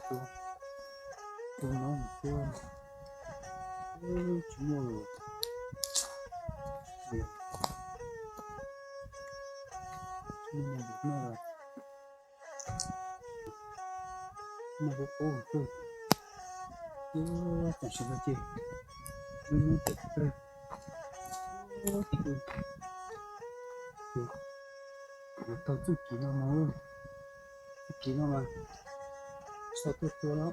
多，多那么多，寂寞了，对，寂寞了，那个哦对，但是那些，对，对，我到自己了嘛，自己了嘛，少多了，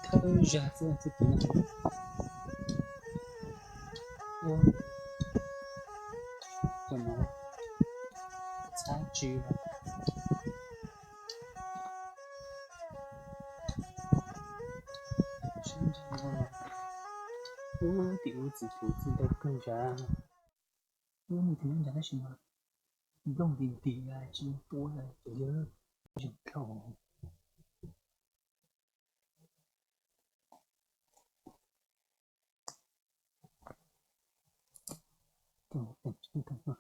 太热了，自己了，我怎么才知了？现在呢？我丢子兔子的更加，我每天讲的什么？用点点啊，直播啊，这些就跳。等啊，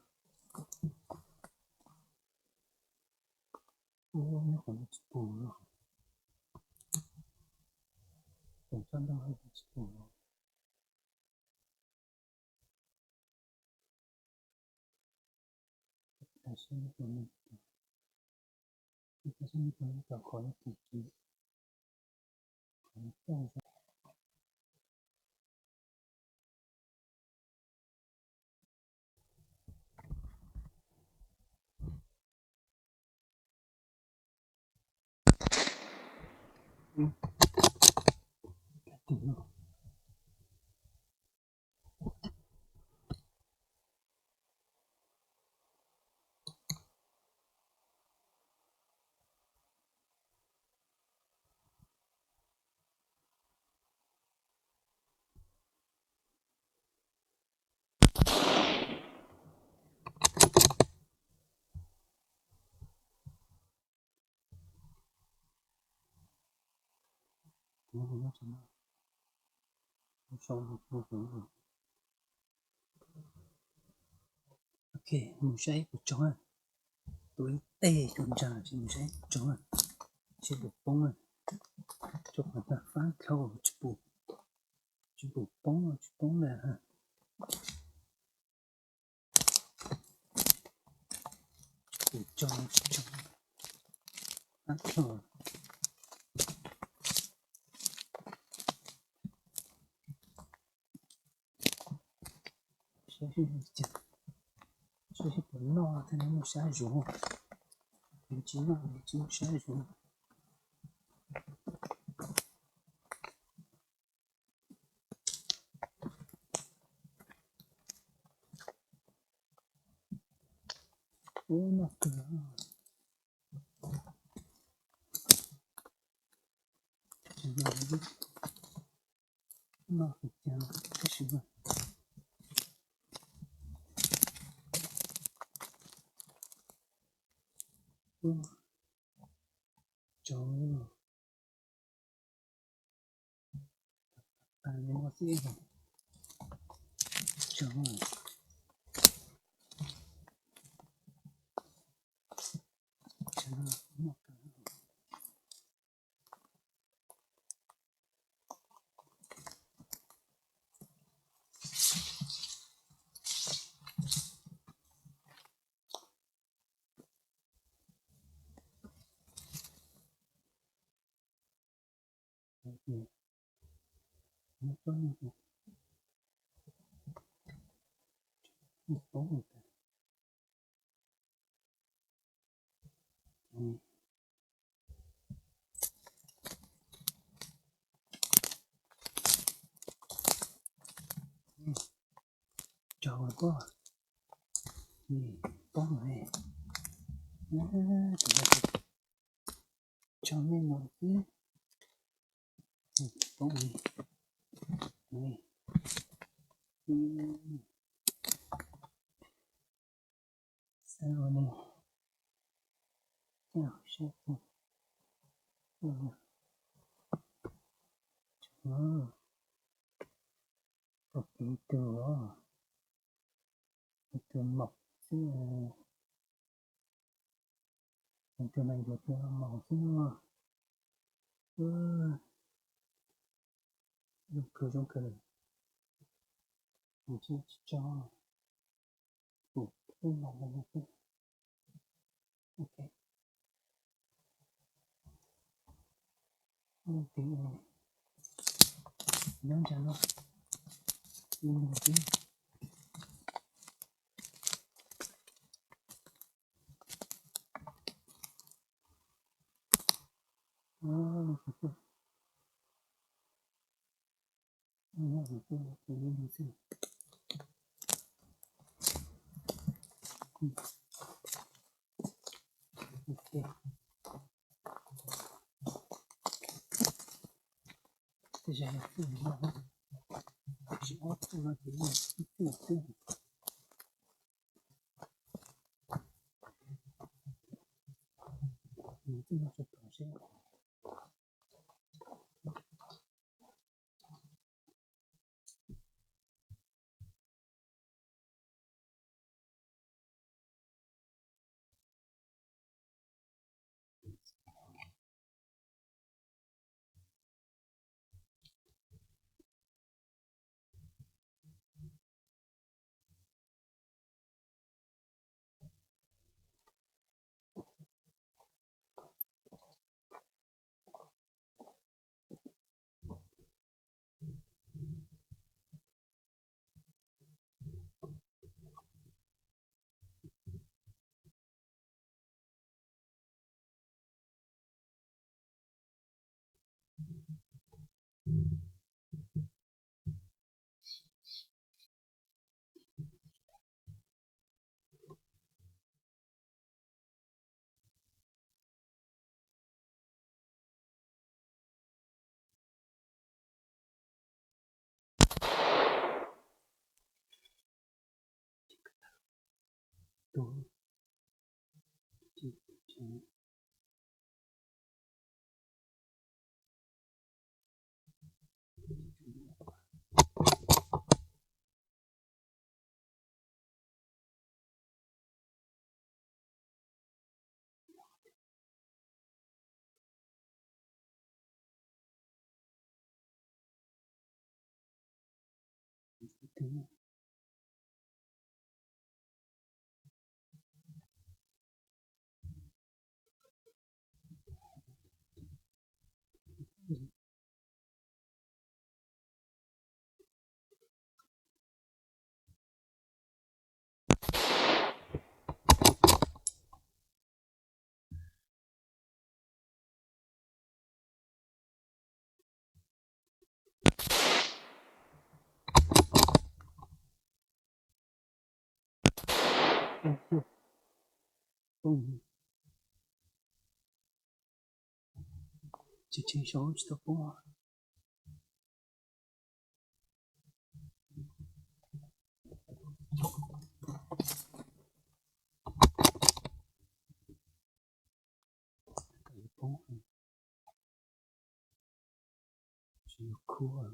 我那红直播了，等上到红直播了，但是那个那个，但是那个那个可以自己，可以这样子。顶了。我什么？我稍微不懂了。OK，唔使不中啊，對 A 咁長，唔使不中啊，先不崩啊，就把它翻跳就不崩了，就崩了哈，不中就中，翻跳。小心点，小心不闹啊，它能有下雨。已经了，已经下雨了。我那个，现在那回家不行了。走了，我这个走了，走了，我说那个，你懂我的，找过，懂哎，怎么找那脑子，懂哎，三我呢，这样是不，不记得哦，这个脑子。我这边有个毛巾啊，有各种各样的，有些胶啊，不买的那个，OK，两讲了，对，不，OK，这些要注意啊，是我做了给你，对，你这个是表现。都对。就听小去的风啊，风是有哭啊，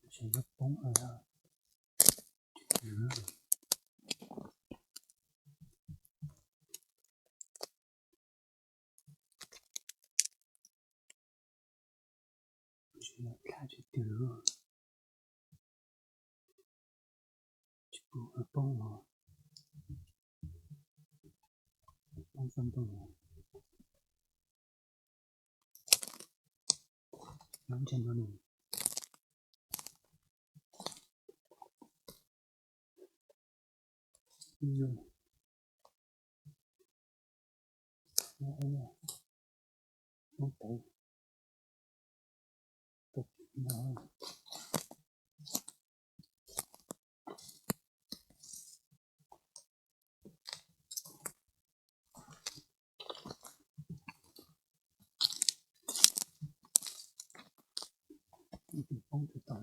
是有风啊，是要看着丢，就不会风啊，风风动啊，完全都能，都得，然后一点风就到了，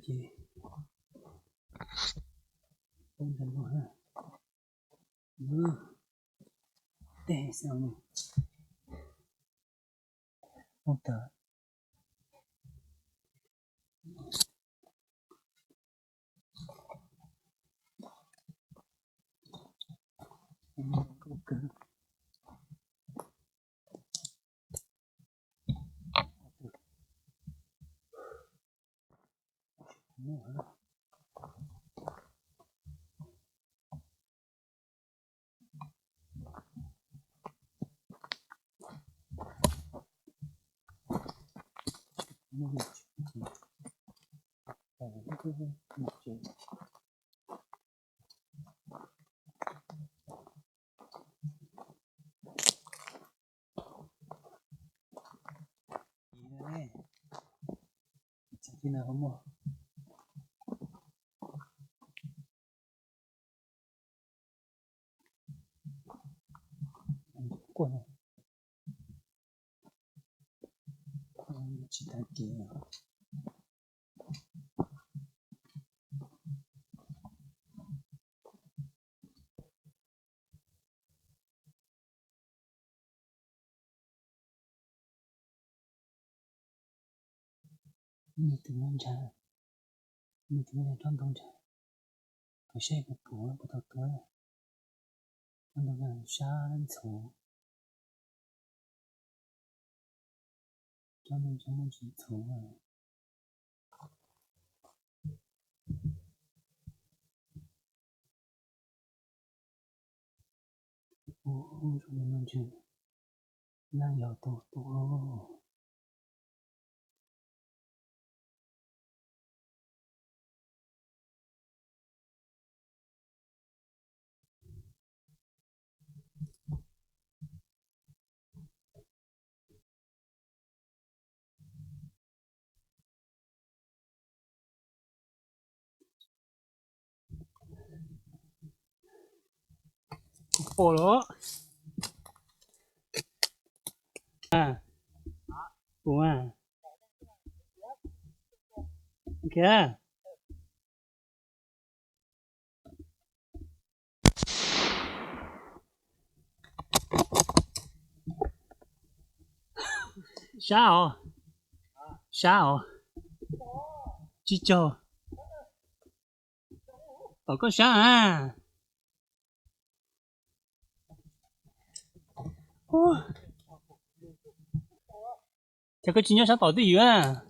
gì không thành luôn ha tè sao nè không tờ không cần khi nào không mua quần chỉ là tiền你怎么讲？你怎么装东厂？可是不多，不到多了。装东厂山草，装东厂是草啊。哦，什么东西？那要多多。火了啊！不啊，OK。sao sao chị cho ở có sao à chắc có chị nhớ sao tỏ tí à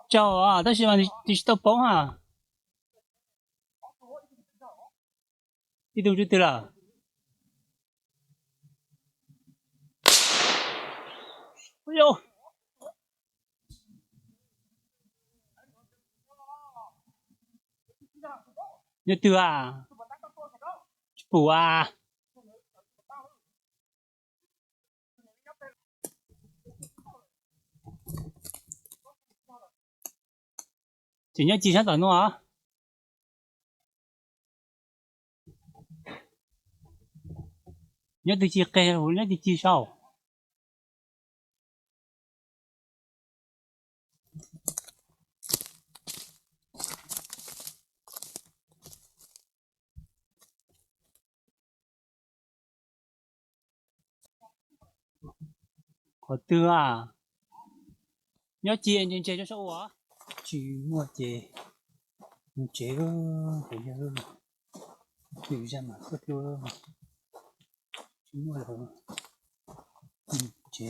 chào à ta chỉ mà đi stop bóng à đi đâu chứ là ôi yo nhớ từ à phủ à chỉ nhớ chị sáng tỏ nó à nhớ từ chị kê rồi nhớ từ chị sao có từ à nhớ chị anh chị cho sao à chị mua chị chị bây giờ điều ra mà có chưa chị mua rồi chị